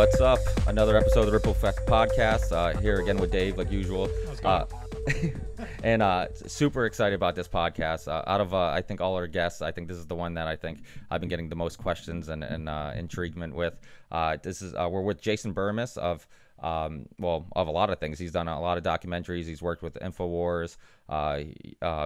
What's up? Another episode of the Ripple Effect podcast. Here again with Dave, like usual. And super excited about this podcast. Out of I think all our guests, I think this is the one that I think I've been getting the most questions and intriguement with. We're with Jason Bermas of of a lot of things. He's done a lot of documentaries. He's worked with InfoWars.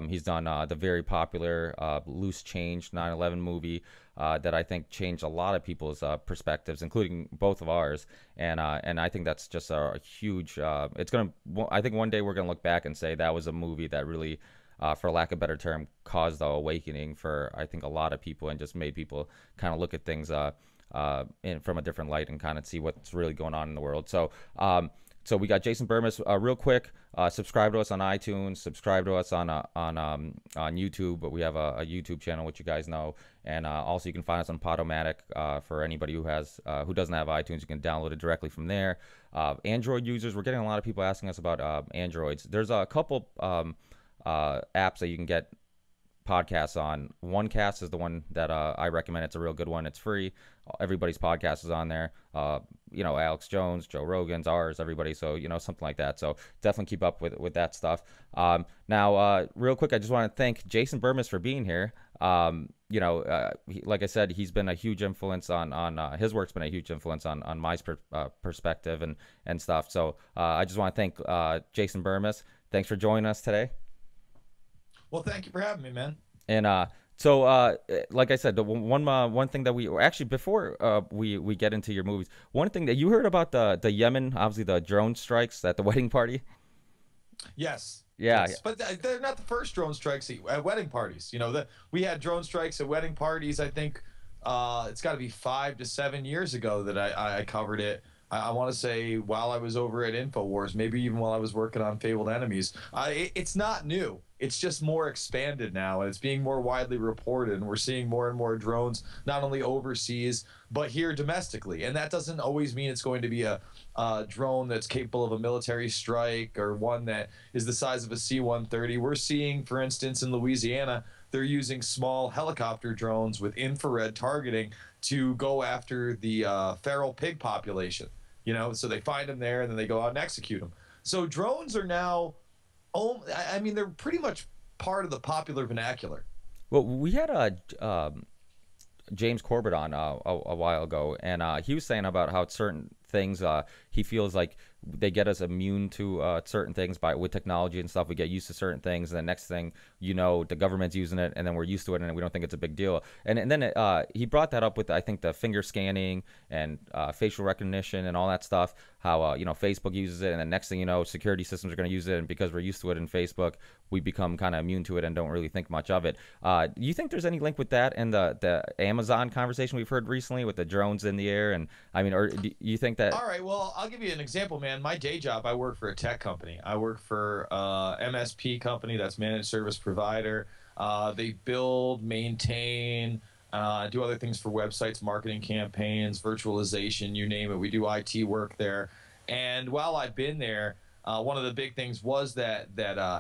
He's done the very popular Loose Change 9/11 movie that I think changed a lot of people's perspectives, including both of ours. And I think that's just a huge. I think one day we're gonna look back and say that was a movie that really, for lack of a better term, caused the awakening for I think a lot of people and just made people kind of look at things from a different light and kind of see what's really going on in the world. So we got Jason Bermas. Real quick, subscribe to us on iTunes. Subscribe to us on YouTube. But we have a YouTube channel, which you guys know, and also you can find us on Podomatic. For anybody who doesn't have iTunes, you can download it directly from there. Android users, we're getting a lot of people asking us about Androids. There's a couple apps that you can get podcasts on. OneCast is the one that I recommend. It's a real good one. It's free. Everybody's podcast is on there. Alex Jones, Joe Rogan's, ours, everybody. So something like that. So definitely keep up with that stuff. Now, real quick, I just want to thank Jason Bermas for being here. Like I said, he's been a huge influence on his work's been a huge influence on my perspective and stuff. So I just want to thank Jason Bermas. Thanks for joining us today. Well, thank you for having me, man. And so like I said, the one thing that we actually before we get into your movies, one thing that you heard about the Yemen, obviously the drone strikes at the wedding party. Yes. Yeah. Yes. But they're not the first drone strikes at wedding parties. We had drone strikes at wedding parties. I think it's got to be 5 to 7 years ago that I covered it. I want to say while I was over at InfoWars, maybe even while I was working on Fabled Enemies. It's not new. It's just more expanded now, and it's being more widely reported, and we're seeing more and more drones, not only overseas, but here domestically. And that doesn't always mean it's going to be a drone that's capable of a military strike or one that is the size of a C-130. We're seeing, for instance, in Louisiana, they're using small helicopter drones with infrared targeting to go after the feral pig population. So they find them there, and then they go out and execute them. So drones are now, they're pretty much part of the popular vernacular. Well, we had James Corbett on a while ago, and he was saying about how certain things he feels like they get us immune to certain things with technology and stuff. We get used to certain things, and the next thing the government's using it, and then we're used to it, and we don't think it's a big deal. And then he brought that up with I think the finger scanning and facial recognition and all that stuff. How Facebook uses it, and the next thing you know, security systems are going to use it, and because we're used to it in Facebook, we become kind of immune to it and don't really think much of it. Do you think there's any link with that and the Amazon conversation we've heard recently with the drones in the air? And or do you think that? All right, well, I'll give you an example, man. My day job, I work for a tech company. I work for MSP company, that's managed service provider. They build, maintain, do other things for websites, marketing campaigns, virtualization, you name it. We do IT work there. And while I've been there, one of the big things was that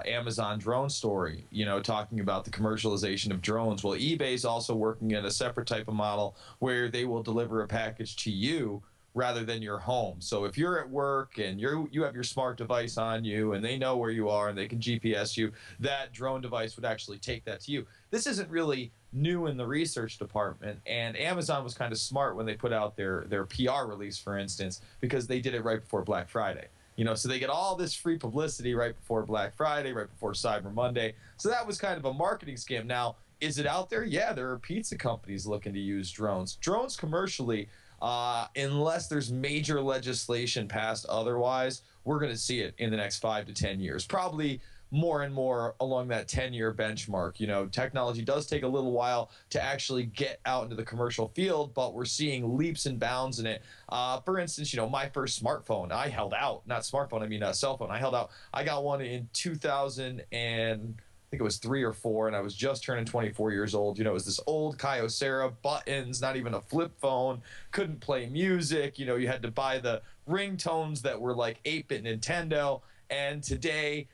Amazon drone story, talking about the commercialization of drones. Well, eBay's also working in a separate type of model where they will deliver a package to you rather than your home. So if you're at work and you have your smart device on you and they know where you are and they can GPS you, that drone device would actually take that to you. This isn't really new in the research department, and Amazon was kind of smart when they put out their PR release, for instance, because they did it right before Black Friday. So they get all this free publicity right before Black Friday, right before Cyber Monday. So that was kind of a marketing scam. Now, is it out there? Yeah, there are pizza companies looking to use drones. Drones commercially, unless there's major legislation passed otherwise, we're going to see it in the next 5 to 10 years. Probably more and more along that 10-year benchmark. Technology does take a little while to actually get out into the commercial field, but we're seeing leaps and bounds in it. For instance, my first smartphone, I held out. Not smartphone, I mean a cell phone. I held out. I got one in 2000 and I think it was 3 or 4, and I was just turning 24 years old. It was this old Kyocera, buttons, not even a flip phone, couldn't play music. You had to buy the ringtones that were like 8-bit Nintendo. And today,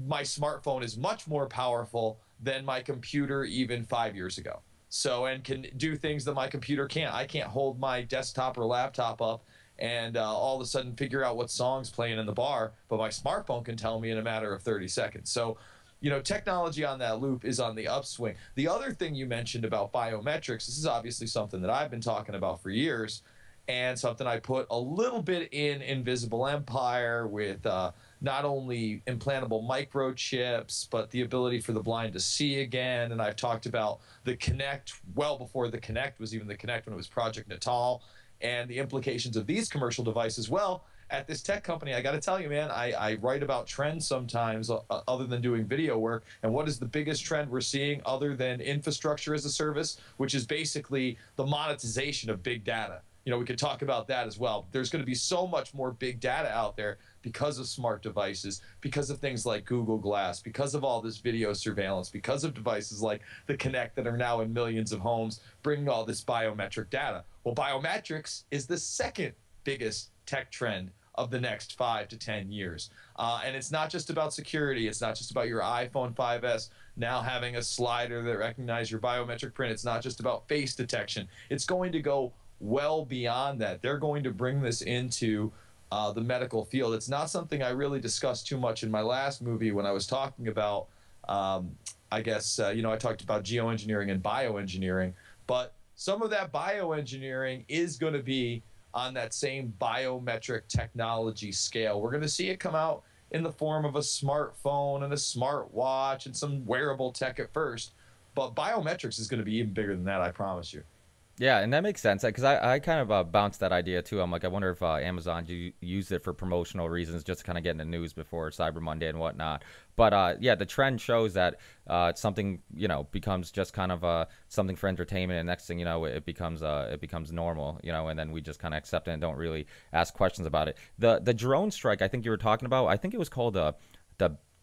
my smartphone is much more powerful than my computer even 5 years ago. So, and can do things that my computer can't. I can't hold my desktop or laptop up and all of a sudden figure out what song's playing in the bar, but my smartphone can tell me in a matter of 30 seconds. So, you know, technology on that loop is on the upswing. The other thing you mentioned about biometrics, this is obviously something that I've been talking about for years, and something I put a little bit in Invisible Empire with not only implantable microchips, but the ability for the blind to see again. And I've talked about the Kinect well before the Kinect was even the Kinect, when it was Project Natal, and the implications of these commercial devices. Well, at this tech company, I got to tell you, man, I write about trends sometimes other than doing video work. And what is the biggest trend we're seeing other than infrastructure as a service, which is basically the monetization of big data? You know, we could talk about that as well. There's going to be so much more big data out there because of smart devices, because of things like Google Glass, because of all this video surveillance, because of devices like the Kinect that are now in millions of homes, bringing all this biometric data. Well, biometrics is the second biggest tech trend of the next 5 to 10 years. And it's not just about security. It's not just about your iPhone 5S now having a slider that recognizes your biometric print. It's not just about face detection. It's going to go well beyond that. They're going to bring this into the medical field. It's not something I really discussed too much in my last movie when I was talking about, I guess, you know, I talked about geoengineering and bioengineering, but some of that bioengineering is going to be on that same biometric technology scale. We're going to see it come out in the form of a smartphone and a smartwatch and some wearable tech at first, but biometrics is going to be even bigger than that, I promise you. Yeah, and that makes sense because I kind of bounced that idea too. I'm like, I wonder if Amazon used it for promotional reasons, just to kind of get in the news before Cyber Monday and whatnot. But yeah, the trend shows that something, you know, becomes just kind of something for entertainment, and next thing you know, it becomes normal, you know, and then we just kind of accept it and don't really ask questions about it. The drone strike, I think you were talking about, I think it was called the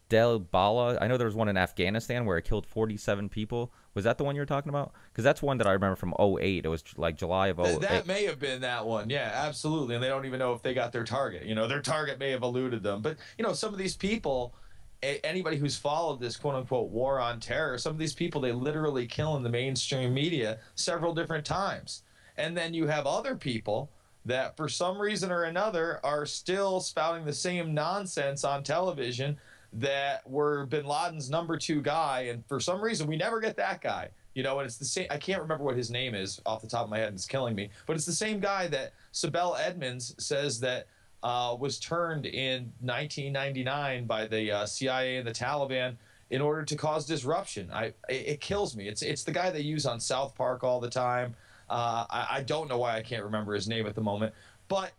Del Bala. I know there was one in Afghanistan where it killed 47 people. Was that the one you were talking about? Because that's one that I remember from '08. It was like July of '08. That may have been that one. Yeah, absolutely. And they don't even know if they got their target. You know, their target may have eluded them. But, you know, some of these people, anybody who's followed this quote unquote war on terror, some of these people, they literally kill in the mainstream media several different times. And then you have other people that for some reason or another are still spouting the same nonsense on television that were bin Laden's #2 guy, and for some reason we never get that guy, you know. And it's the same, I can't remember what his name is off the top of my head, and it's killing me, but it's the same guy that Sibel Edmonds says that was turned in 1999 by the CIA and the Taliban in order to cause disruption. It kills me. It's the guy they use on South Park all the time. I don't know why I can't remember his name at the moment, but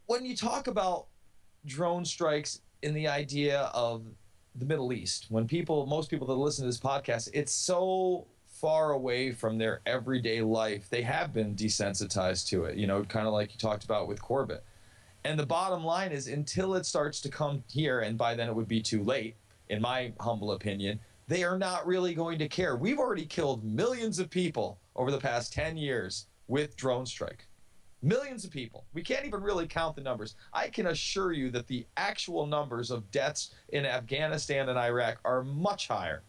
when you talk about drone strikes in the idea of the Middle East, when most people that listen to this podcast, it's so far away from their everyday life, they have been desensitized to it, you know, kind of like you talked about with Corbett. And the bottom line is, until it starts to come here, and by then it would be too late, in my humble opinion, they are not really going to care. We've already killed millions of people over the past 10 years with drone strike. Millions of people. We can't even really count the numbers. I can assure you that the actual numbers of deaths in Afghanistan and Iraq are much higher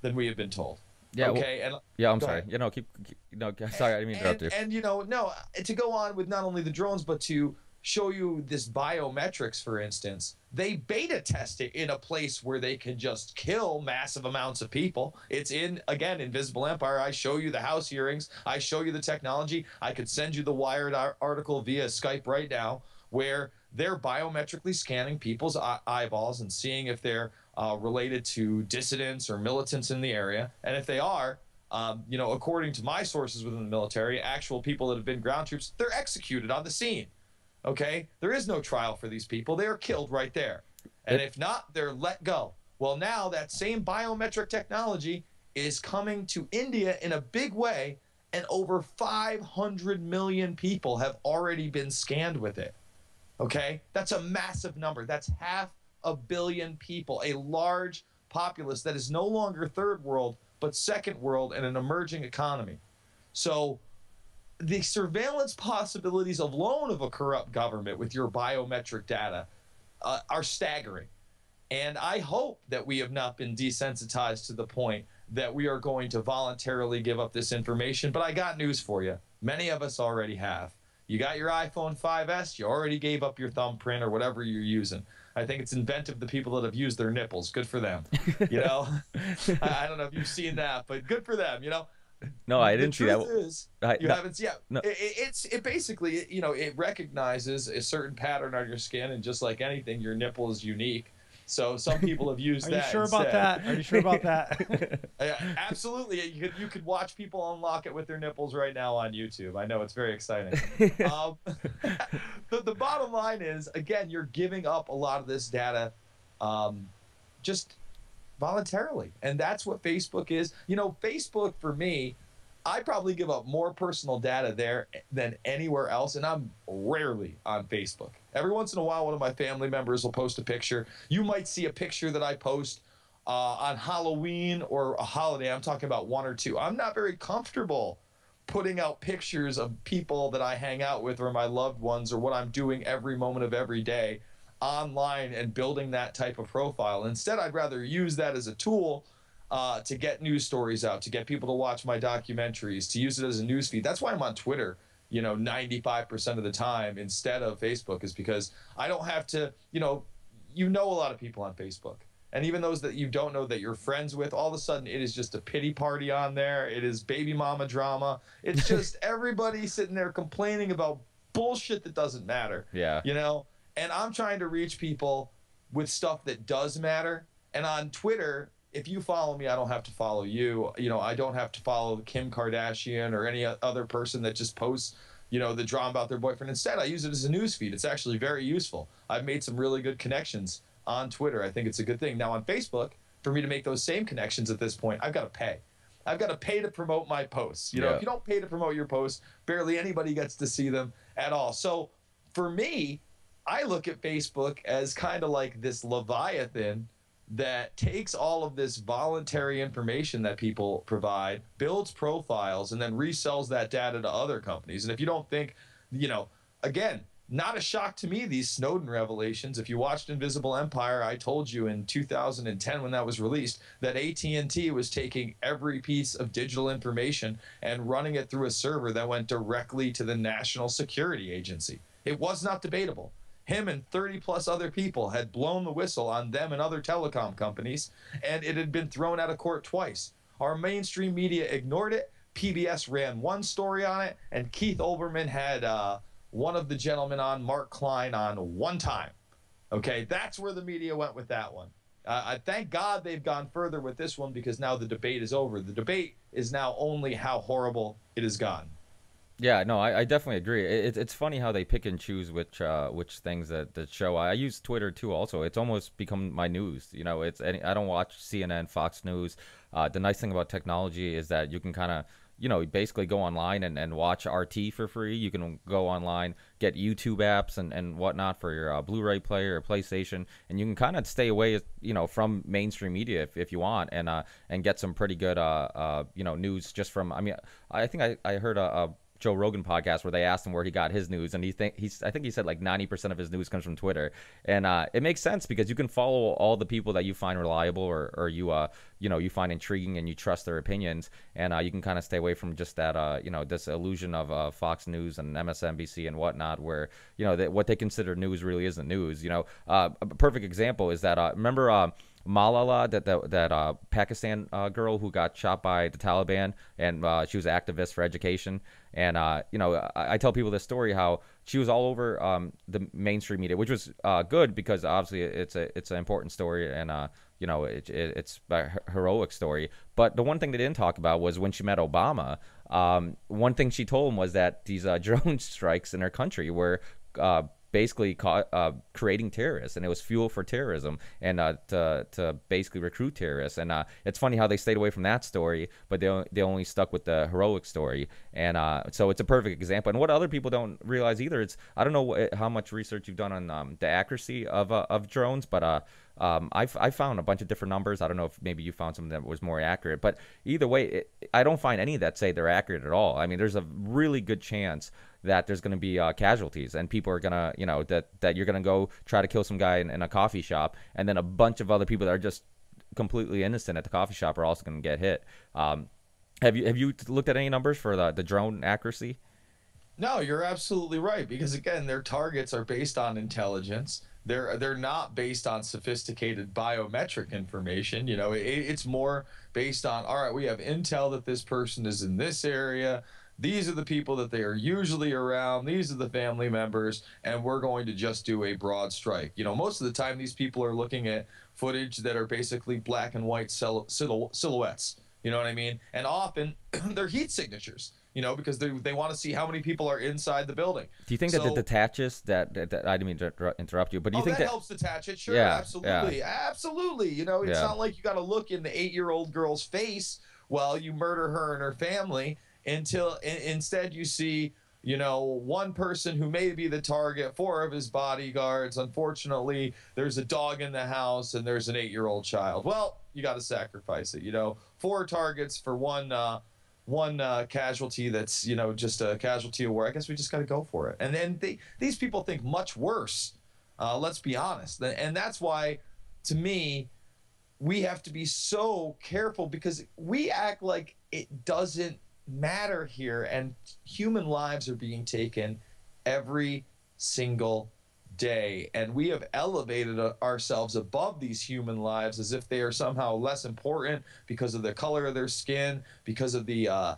than we have been told. Yeah. Okay. Well, yeah. I'm sorry. You know, keep. No, sorry. I didn't mean to interrupt you. And you know, no, to go on with not only the drones, but to show you this biometrics, for instance, they beta test it in a place where they can just kill massive amounts of people. It's in, again, Invisible Empire. I show you the House hearings. I show you the technology. I could send you the Wired article via Skype right now, where they're biometrically scanning people's eyeballs and seeing if they're related to dissidents or militants in the area. And if they are, you know, according to my sources within the military, actual people that have been ground troops, they're executed on the scene. Okay, there is no trial for these people. They are killed right there. And if not, they're let go. Well, now that same biometric technology is coming to India in a big way, and over 500 million people have already been scanned with it. Okay, that's a massive number. That's 500 million people, a large populace that is no longer third world, but second world and an emerging economy. So the surveillance possibilities alone of a corrupt government with your biometric data are staggering. And I hope that we have not been desensitized to the point that we are going to voluntarily give up this information. But I got news for you. Many of us already have. You got your iPhone 5S, you already gave up your thumbprint or whatever you're using. I think it's inventive, the people that have used their nipples. Good for them. You know, I don't know if you've seen that, but good for them. You know, No, I the didn't see that. truth is, you No, haven't. Yeah, no. it basically, you know, it recognizes a certain pattern on your skin, and just like anything, your nipple is unique. So some people have used Are you that sure instead. about that? Are you sure about that? Absolutely, you could watch people unlock it with their nipples right now on YouTube. I know it's very exciting. Um, the bottom line is, again, you're giving up a lot of this data, just voluntarily, and that's what Facebook is. You know, Facebook for me, I probably give up more personal data there than anywhere else, and I'm rarely on Facebook. Every once in a while, one of my family members will post a picture. You might see a picture that I post on Halloween or a holiday. I'm talking about one or two. I'm not very comfortable putting out pictures of people that I hang out with or my loved ones or what I'm doing every moment of every day online and building that type of profile. Instead, I'd rather use that as a tool to get news stories out, to get people to watch my documentaries, to use it as a news feed. That's why I'm on Twitter, you know, 95% of the time instead of Facebook, is because I don't have to, you know a lot of people on Facebook. And even those that you don't know that you're friends with, all of a sudden it is just a pity party on there. It is baby mama drama. It's just everybody sitting there complaining about bullshit that doesn't matter. Yeah. You know? And I'm trying to reach people with stuff that does matter. And on Twitter, if you follow me, I don't have to follow you. You know, I don't have to follow Kim Kardashian or any other person that just posts, you know, the drama about their boyfriend. Instead, I use it as a news feed. It's actually very useful. I've made some really good connections on Twitter. I think it's a good thing. Now on Facebook, for me to make those same connections at this point, I've got to pay. I've got to pay to promote my posts. You know, if you don't pay to promote your posts, barely anybody gets to see them at all. So for me, I look at Facebook as kind of like this Leviathan that takes all of this voluntary information that people provide, builds profiles, and then resells that data to other companies. And if you don't think, you know, again, not a shock to me, these Snowden revelations. If you watched Invisible Empire, I told you in 2010 when that was released that AT&T was taking every piece of digital information and running it through a server that went directly to the National Security Agency. It was not debatable. Him and 30 plus other people had blown the whistle on them and other telecom companies, and it had been thrown out of court twice. Our mainstream media ignored it. PBS ran one story on it, and Keith Olbermann had one of the gentlemen on, Mark Klein, on one time. Okay, that's where the media went with that one. I thank God they've gone further with this one, because now the debate is over. The debate is now only how horrible it has gotten. Yeah, no, I definitely agree. It's funny how they pick and choose which things that show. I use Twitter too. Also, it's almost become my news. You know, I don't watch CNN, Fox News. The nice thing about technology is that you can kind of, you know, basically go online and watch RT for free. You can go online, get YouTube apps and whatnot for your Blu-ray player or PlayStation, and you can kind of stay away, you know, from mainstream media if you want, and get some pretty good you know, news just from. I mean, I think I heard a Joe Rogan podcast where they asked him where he got his news, and I think he said like 90% of his news comes from Twitter, and it makes sense because you can follow all the people that you find reliable or you you know, you find intriguing and you trust their opinions, and you can kind of stay away from just that you know, this illusion of Fox News and MSNBC and whatnot, where, you know, what they consider news really isn't news. You know, a perfect example is that remember Malala, that Pakistan girl who got shot by the Taliban, and she was an activist for education. And you know, I tell people this story how she was all over the mainstream media, which was good because obviously it's an important story, and you know, it's a heroic story. But the one thing they didn't talk about was when she met Obama. One thing she told him was that these drone strikes in her country were basically creating terrorists, and it was fuel for terrorism, and to basically recruit terrorists. And it's funny how they stayed away from that story, but they only stuck with the heroic story. And so it's a perfect example. And what other people don't realize either, it's, I don't know how much research you've done on the accuracy of drones, but I found a bunch of different numbers. I don't know if maybe you found something that was more accurate, but either way, I don't find any that say they're accurate at all. I mean, there's a really good chance that there's going to be casualties, and people are going to, you know, that you're going to go try to kill some guy in a coffee shop, and then a bunch of other people that are just completely innocent at the coffee shop are also going to get hit. Have you looked at any numbers for the drone accuracy? No, you're absolutely right because again, their targets are based on intelligence. They're not based on sophisticated biometric information. You know, it's more based on, all right, we have intel that this person is in this area. These are the people that they are usually around. These are the family members, and we're going to just do a broad strike. You know, most of the time, these people are looking at footage that are basically black and white silhouettes. You know what I mean? And often they're heat signatures, you know, because they want to see how many people are inside the building. Do you think that it So, detaches that I didn't mean to interrupt you, but do you oh, think that that? helps detach it. Sure, Yeah, yeah, absolutely. Absolutely. You know, it's yeah. not like you got to look in the 8-year-old girl's face while you murder her and her family until instead you see, you know, one person who may be the target, four of his bodyguards. Unfortunately, there's a dog in the house and there's an 8-year-old child. Well, you got to sacrifice it. You know, four targets for one casualty that's, you know, just a casualty of war. I guess we just got to go for it. And then these people think much worse. Let's be honest, and that's why, to me, we have to be so careful because we act like it doesn't matter here, and human lives are being taken every single day, and we have elevated ourselves above these human lives as if they are somehow less important because of the color of their skin, because of the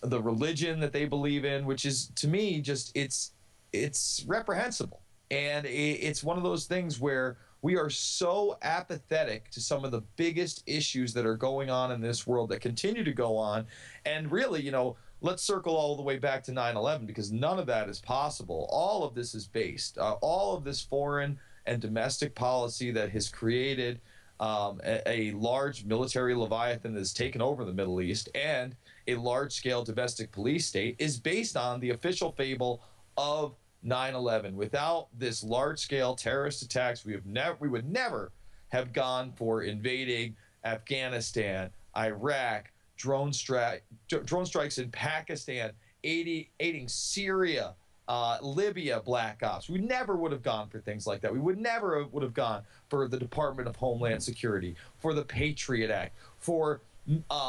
religion that they believe in, which is, to me, just it's reprehensible. And it's one of those things where we are so apathetic to some of the biggest issues that are going on in this world that continue to go on. And really, you know, let's circle all the way back to 9/11 because none of that is possible. All of this is based, all of this foreign and domestic policy that has created a large military leviathan that has taken over the Middle East and a large-scale domestic police state is based on the official fable of 9/11. Without this large-scale terrorist attacks, we would never have gone for invading Afghanistan, Iraq, drone strikes in Pakistan, aiding Syria, Libya, black ops. We never would have gone for things like that. We would never would have gone for the Department of Homeland Security, for the Patriot Act, for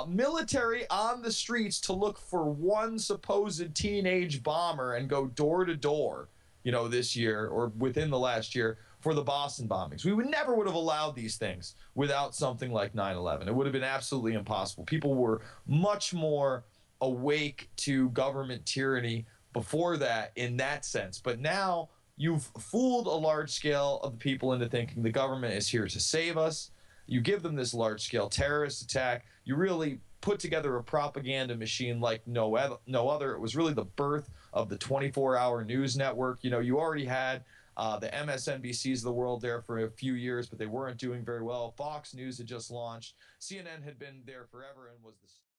military on the streets to look for one supposed teenage bomber and go door to door, you know, this year or within the last year for the Boston bombings. We would have allowed these things without something like 9/11. It would have been absolutely impossible. People were much more awake to government tyranny before that in that sense. But now you've fooled a large scale of the people into thinking the government is here to save us. You give them this large scale terrorist attack. You really put together a propaganda machine like no other. It was really the birth of the 24-hour news network. You know, you already had the MSNBCs of the world there for a few years, but they weren't doing very well. Fox News had just launched. CNN had been there forever and was the